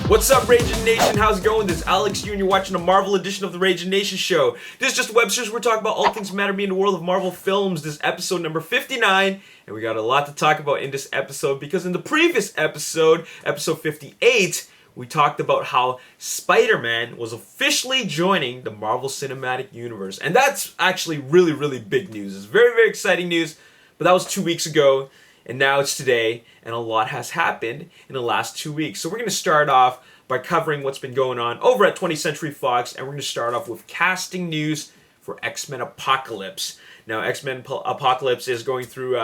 What's up, Ragin Nation? How's it going? This is Alex here, and you're watching a Marvel edition of the Ragin Nation Show. This is just a web series where we're talking about all things that matter to me in the world of Marvel films. This is episode number 59, and we got a lot to talk about in this episode because in the previous episode, episode 58, we talked about how SpiderMan was officially joining the Marvel Cinematic Universe. And that's actually really, really big news. It's very, very exciting news, but that was 2 weeks ago. And now it's today, and a lot has happened in the last 2 weeks. So we're going to start off by covering what's been going on over at 20th Century Fox, and we're going to start off with casting news for XMen Apocalypse. Now, XMen Apocalypse is going through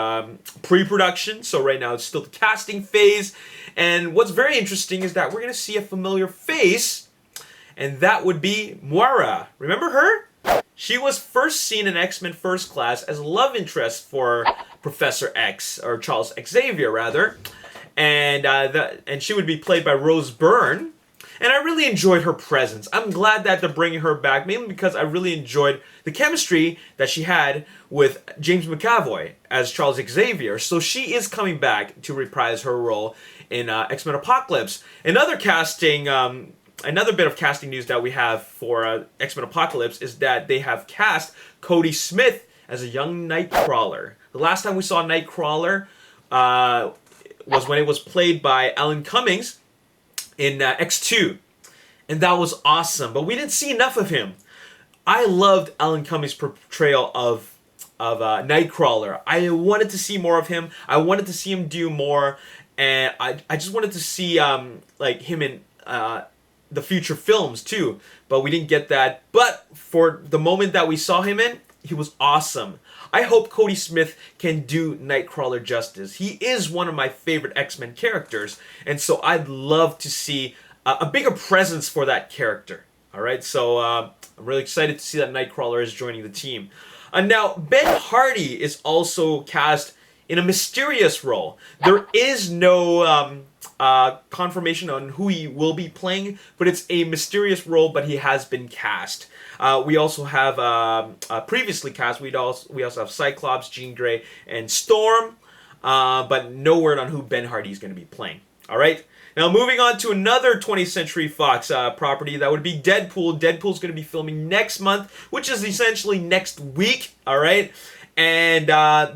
pre-production, so right now it's still the casting phase. And what's very interesting is that we're going to see a familiar face, and that would be Moira. Remember her? She was first seen in X-Men First Class as a love interest for Professor X, or Charles Xavier rather, and she would be played by Rose Byrne. And I really enjoyed her presence. I'm glad that they're bringing her back, mainly because I really enjoyed the chemistry that she had with James McAvoy as Charles Xavier. So she is coming back to reprise her role in X-Men Apocalypse. Another bit of casting news that we have for X-Men Apocalypse is that they have cast Cody Smith as a young Nightcrawler. The last time we saw Nightcrawler was when it was played by Alan Cummings in X2. And that was awesome, but we didn't see enough of him. I loved Alan Cummings' portrayal of Nightcrawler. I wanted to see more of him. I wanted to see him do more, and I just wanted to see like him in the future films too, but we didn't get that. But for the moment that we saw him in, he was awesome. I hope Cody Smith can do Nightcrawler justice. He is one of my favorite X-Men characters, and so I'd love to see a bigger presence for that character. Alright, so I'm really excited to see that Nightcrawler is joining the team. Now, Ben Hardy is also cast in a mysterious role. There is no confirmation on who he will be playing, but it's a mysterious role, but he has been cast. We also have previously cast, we also have Cyclops, Jean Grey, and Storm, but no word on who Ben Hardy is going to be playing. Alright, now moving on to another 20th Century Fox property, that would be Deadpool. Deadpool's going to be filming next month, which is essentially next week, alright? And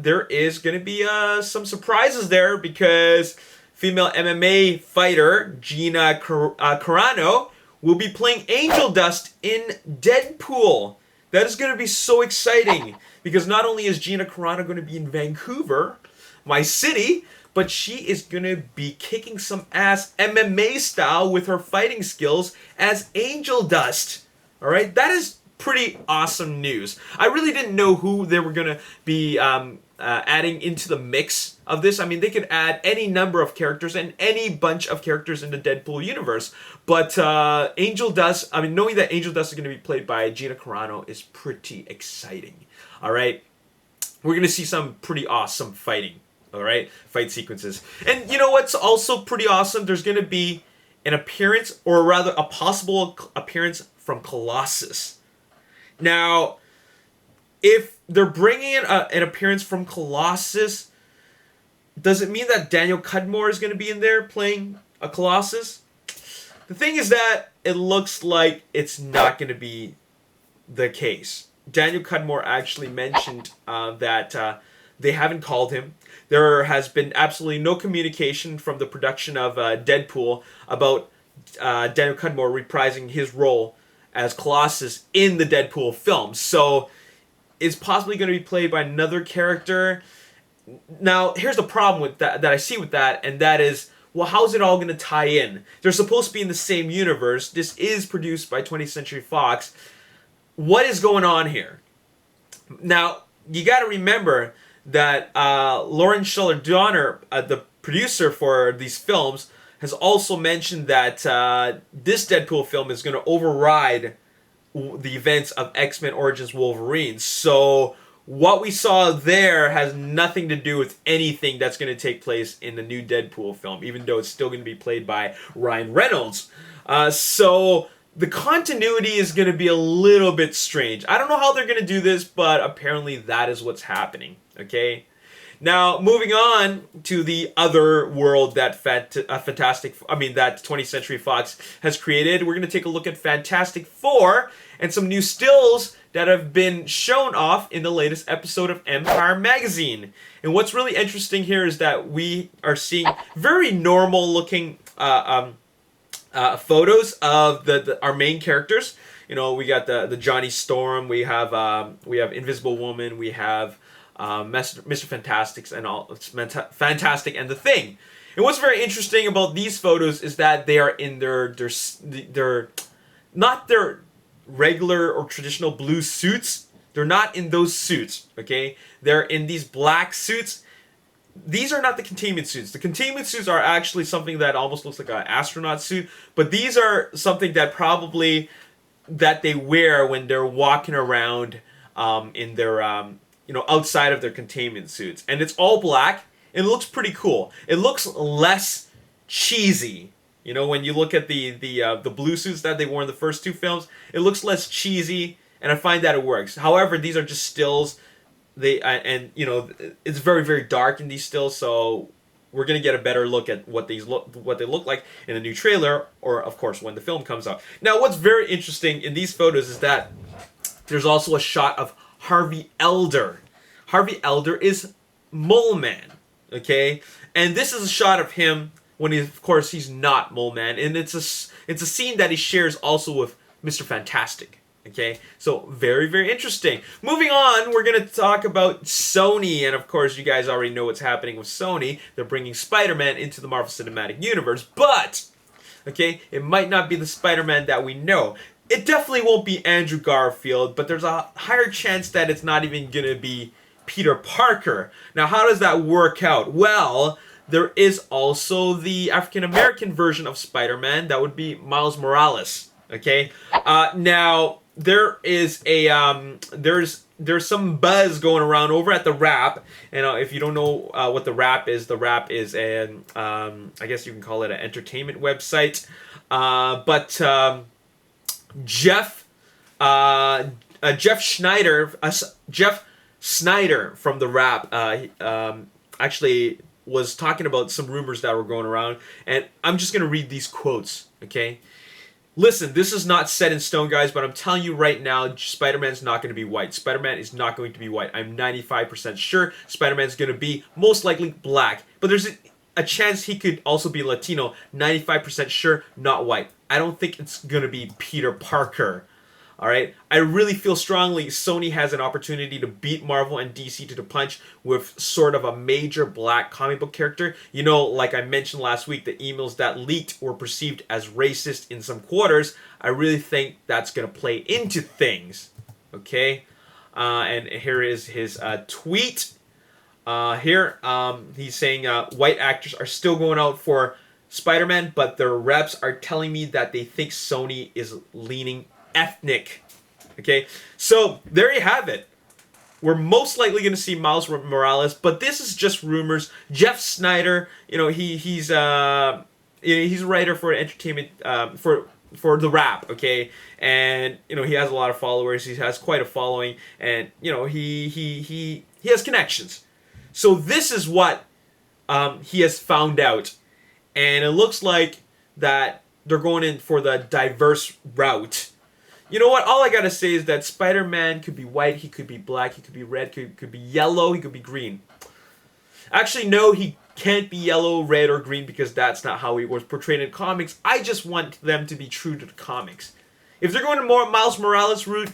there is going to be some surprises there because female MMA fighter Gina Carano will be playing Angel Dust in Deadpool. That is going to be so exciting because not only is Gina Carano going to be in Vancouver, my city, but she is going to be kicking some ass MMA style with her fighting skills as Angel Dust. All right, that is pretty awesome news. I really didn't know who they were going to be adding into the mix of this. I mean, they could add any number of characters and any bunch of characters in the Deadpool universe. But Angel Dust, I mean, knowing that Angel Dust is going to be played by Gina Carano is pretty exciting. All right? We're going to see some pretty awesome fighting. All right? Fight sequences. And you know what's also pretty awesome? There's going to be an appearance, or rather a possible appearance from Colossus. Now, if they're bringing in an appearance from Colossus, does it mean that Daniel Cudmore is going to be in there playing a Colossus? The thing is that it looks like it's not going to be the case. Daniel Cudmore actually mentioned that they haven't called him. There has been absolutely no communication from the production of Deadpool about Daniel Cudmore reprising his role as Colossus in the Deadpool film. So it's possibly going to be played by another character. Now, here's the problem with that I see with that, and that is, well, how's it all going to tie in? They're supposed to be in the same universe. This is produced by 20th Century Fox. What is going on here? Now, you got to remember that Lauren Shuler-Donner, the producer for these films, has also mentioned that this Deadpool film is going to override the events of X-Men Origins Wolverine. So what we saw there has nothing to do with anything that's going to take place in the new Deadpool film, even though it's still going to be played by Ryan Reynolds. So the continuity is going to be a little bit strange. I don't know how they're going to do this, but apparently that is what's happening, okay? Now, moving on to the other world that that 20th Century Fox has created, we're going to take a look at Fantastic Four and some new stills that have been shown off in the latest episode of Empire Magazine. And what's really interesting here is that we are seeing very normal looking photos of our main characters. You know, we got the Johnny Storm, we have Invisible Woman, we have Mr. Fantastic and Fantastic and the Thing. And what's very interesting about these photos is that they are in their not their regular or traditional blue suits. They're not in those suits, okay? They're in these black suits. These are not the containment suits. The containment suits are actually something that almost looks like an astronaut suit, but these are something that that they wear when they're walking around in their outside of their containment suits. And it's all black. It looks pretty cool. It looks less cheesy. You know, when you look at the blue suits that they wore in the first two films, it looks less cheesy, and I find that it works. However, these are just stills. It's very, very dark in these stills, so we're gonna get a better look at what they look like in the new trailer, or of course when the film comes out. Now, what's very interesting in these photos is that there's also a shot of Harvey Elder. Harvey Elder is Mole Man, okay, and this is a shot of him when he's not Mole Man, and it's a scene that he shares also with Mr. Fantastic. Okay, so very, very interesting. Moving on, we're going to talk about Sony, and of course you guys already know what's happening with Sony. They're bringing Spider-Man into the Marvel Cinematic Universe, but, okay, it might not be the Spider-Man that we know. It definitely won't be Andrew Garfield, but there's a higher chance that it's not even going to be Peter Parker. Now, how does that work out? Well, there is also the African-American version of Spider-Man. That would be Miles Morales. Okay. Now there is there's some buzz going around over at the Wrap. And if you don't know what the Wrap is an I guess you can call it an entertainment website. But Jeff Snyder from the Wrap actually was talking about some rumors that were going around, and I'm just going to read these quotes, okay? Listen, this is not set in stone, guys, but I'm telling you right now, Spider-Man's not going to be white. Spider-Man is not going to be white. I'm 95% sure Spider-Man's going to be most likely black, but there's a chance he could also be Latino. 95% sure, not white. I don't think it's going to be Peter Parker. All right, I really feel strongly Sony has an opportunity to beat Marvel and DC to the punch with sort of a major black comic book character. You know, like I mentioned last week, the emails that leaked were perceived as racist in some quarters. I really think that's going to play into things. Okay, and here is his tweet. He's saying white actors are still going out for Spider-Man, but their reps are telling me that they think Sony is leaning ethnic. Okay, so there you have it. We're most likely going to see Miles Morales, but this is just rumors. Jeff Snyder, you know, he's a writer for entertainment for the Wrap, okay, and you know he has a lot of followers. He has quite a following, and you know he has connections. So this is what he has found out, and it looks like that they're going in for the diverse route. You know what? All I gotta say is that Spider-Man could be white, he could be black, he could be red, could be yellow, he could be green. Actually, no, he can't be yellow, red, or green because that's not how he was portrayed in comics. I just want them to be true to the comics. If they're going to more Miles Morales route,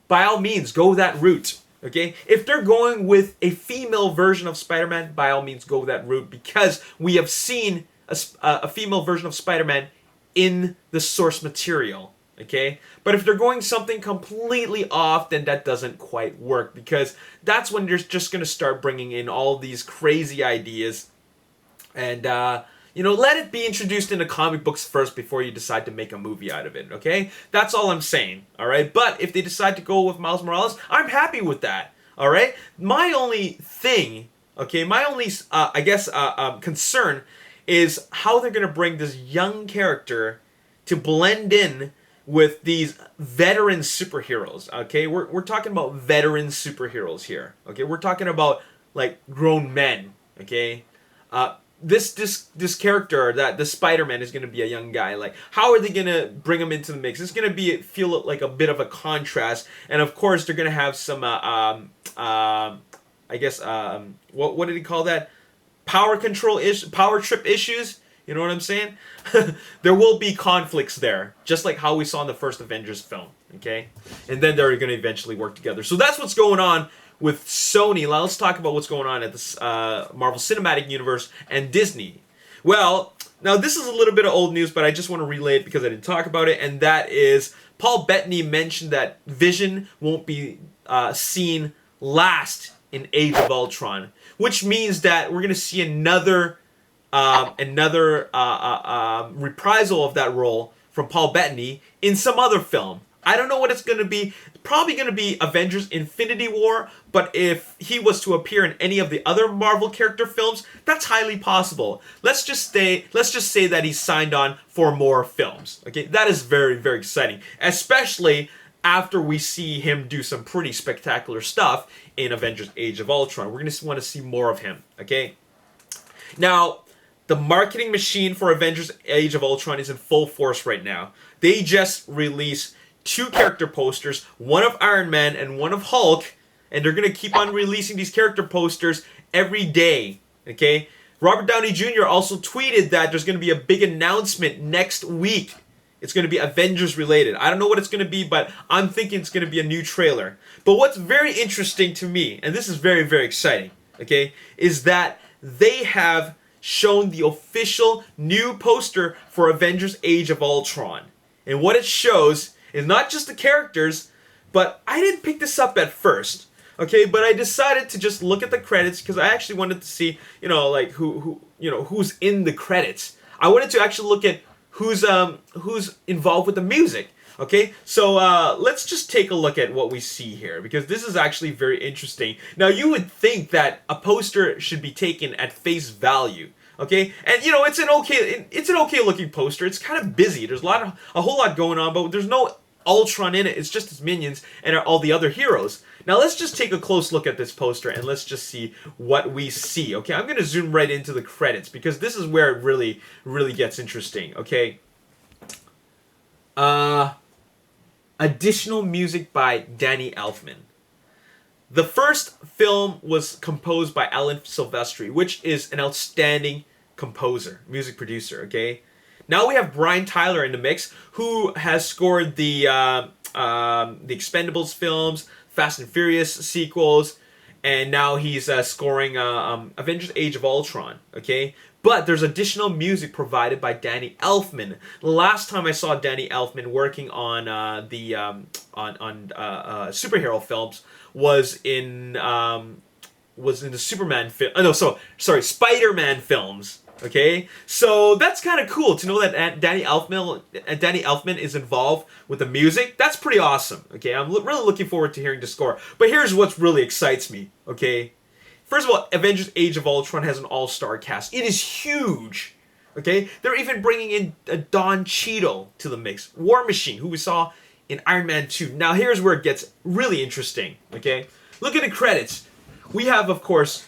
by all means, go that route. Okay? If they're going with a female version of Spider-Man, by all means, go that route because we have seen a female version of Spider-Man in the source material. Okay? But if they're going something completely off, then that doesn't quite work because that's when you're just going to start bringing in all these crazy ideas and, let it be introduced in the comic books first before you decide to make a movie out of it, okay? That's all I'm saying, all right? But if they decide to go with Miles Morales, I'm happy with that, all right? My only thing, okay, concern is how they're going to bring this young character to blend in with these veteran superheroes, okay? We're talking about veteran superheroes here, okay? We're talking about like grown men. Okay, this character, that the Spider-Man, is going to be a young guy. Like, how are they going to bring him into the mix? It's going to feel like a bit of a contrast, and of course they're going to have some I guess what did he call that? Power trip issues. You know what I'm saying? There will be conflicts there, just like how we saw in the first Avengers film. Okay, and then they're going to eventually work together. So that's what's going on with Sony. Now let's talk about what's going on at the Marvel Cinematic Universe and Disney. Well, now this is a little bit of old news, but I just want to relay it because I didn't talk about it, and that is Paul Bettany mentioned that Vision won't be seen last in Age of Ultron, which means that we're going to see another reprisal of that role from Paul Bettany in some other film. I don't know what it's going to be. Probably going to be Avengers Infinity War, but if he was to appear in any of the other Marvel character films, that's highly possible. Let's just say that he's signed on for more films. Okay, that is very, very exciting, especially after we see him do some pretty spectacular stuff in Avengers Age of Ultron. We're going to want to see more of him, okay? Now, the marketing machine for Avengers Age of Ultron is in full force right now. They just released 2 character posters, one of Iron Man and one of Hulk, and they're going to keep on releasing these character posters every day, okay? Robert Downey Jr. also tweeted that there's going to be a big announcement next week. It's going to be Avengers related. I don't know what it's going to be, but I'm thinking it's going to be a new trailer. But what's very interesting to me, and this is very, very exciting, okay, is that they have shown the official new poster for Avengers Age of Ultron. And what it shows is not just the characters, but I didn't pick this up at first, okay, but I decided to just look at the credits because I actually wanted to see, like who's in the credits. I wanted to actually look at who's involved with the music. Okay, so let's just take a look at what we see here, because this is actually very interesting. Now, you would think that a poster should be taken at face value, okay? And it's an okay looking poster. It's kind of busy. There's a whole lot going on, but there's no Ultron in it. It's just his minions and all the other heroes. Now, let's just take a close look at this poster and let's just see what we see. Okay, I'm going to zoom right into the credits because this is where it really, really gets interesting. Okay. Additional music by Danny Elfman. The first film was composed by Alan Silvestri, which is an outstanding composer, music producer, okay? Now we have Brian Tyler in the mix, who has scored the Expendables films, Fast and Furious sequels, and now he's scoring Avengers Age of Ultron, okay? But there's additional music provided by Danny Elfman. The last time I saw Danny Elfman working on superhero films was in the Superman film. SpiderMan films. Okay, so that's kind of cool to know that Danny Elfman is involved with the music. That's pretty awesome. Okay, I'm really looking forward to hearing the score. But here's what really excites me. Okay. First of all, Avengers Age of Ultron has an all-star cast. It is huge, okay? They're even bringing in Don Cheadle to the mix. War Machine, who we saw in Iron Man 2. Now, here's where it gets really interesting, okay? Look at the credits. We have, of course...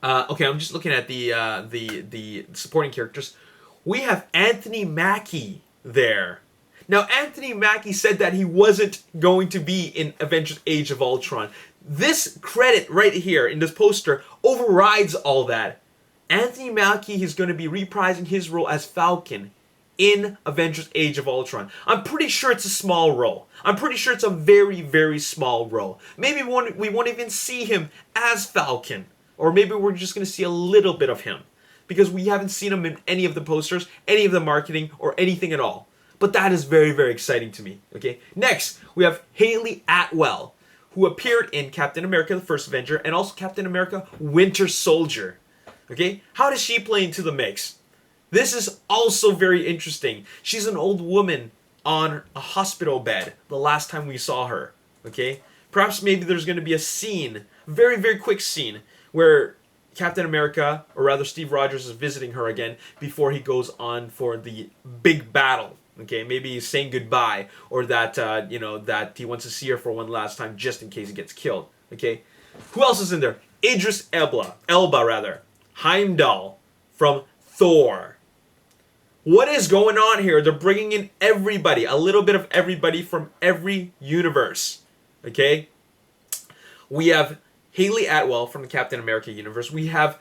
okay, I'm just looking at the supporting characters. We have Anthony Mackie there. Now, Anthony Mackie said that he wasn't going to be in Avengers Age of Ultron. This credit right here in this poster overrides all that. Anthony Mackie is going to be reprising his role as Falcon in Avengers Age of Ultron. I'm pretty sure it's a small role. I'm pretty sure it's a very, very small role. Maybe we won't even see him as Falcon. Or maybe we're just going to see a little bit of him. Because we haven't seen him in any of the posters, any of the marketing, or anything at all. But that is very, very exciting to me. Okay. Next, we have Haley Atwell, who appeared in Captain America, the First Avenger, and also Captain America, Winter Soldier. Okay? How does she play into the mix? This is also very interesting. She's an old woman on a hospital bed the last time we saw her. Okay? Perhaps maybe there's going to be a scene, very, very quick scene, where Captain America, or rather Steve Rogers, is visiting her again before he goes on for the big battle. Okay, maybe he's saying goodbye, or that that he wants to see her for one last time, just in case he gets killed. Okay, who else is in there? Idris Elba, Heimdall from Thor. What is going on here? They're bringing in everybody, a little bit of everybody from every universe. Okay? We have Haley Atwell from the Captain America universe. We have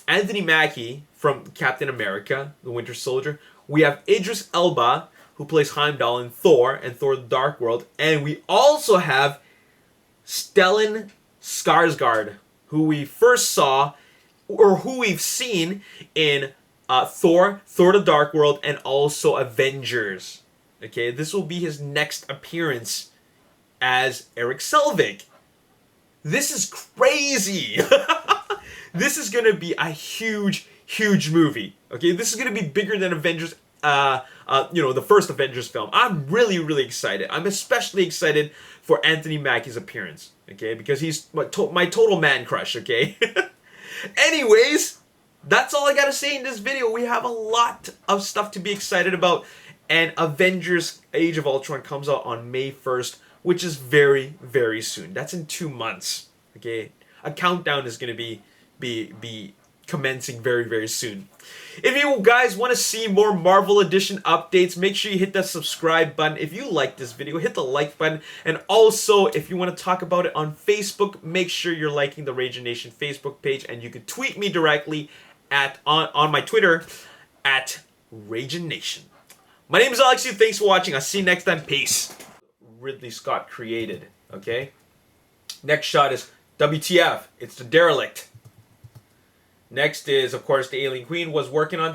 Anthony Mackie from Captain America, the Winter Soldier. We have Idris Elba, who plays Heimdall in Thor and Thor the Dark World. And we also have Stellan Skarsgård, who we first saw, or who we've seen in Thor the Dark World, and also Avengers. Okay, this will be his next appearance as Eric Selvig. This is crazy. This is going to be a huge, huge movie. Okay, this is going to be bigger than Avengers, the first Avengers film. I'm really, really excited. I'm especially excited for Anthony Mackie's appearance. Okay, because he's my total man crush. Okay. Anyways, that's all I gotta say in this video. We have a lot of stuff to be excited about, and Avengers Age of Ultron comes out on May 1st, which is very, very soon. That's in 2 months. Okay, a countdown is gonna be commencing very, very soon. If you guys want to see more Marvel Edition updates, make sure you hit that subscribe button. If you like this video, hit the like button. And also, if you want to talk about it on Facebook, make sure you're liking the Ragin Nation Facebook page, and you can tweet me directly on my Twitter at Ragin Nation. My name is Alex. Thanks for watching. I'll see you next time. Peace. Ridley Scott created. Okay. Next shot is WTF. It's the derelict. Next is, of course, the Alien Queen was working on this.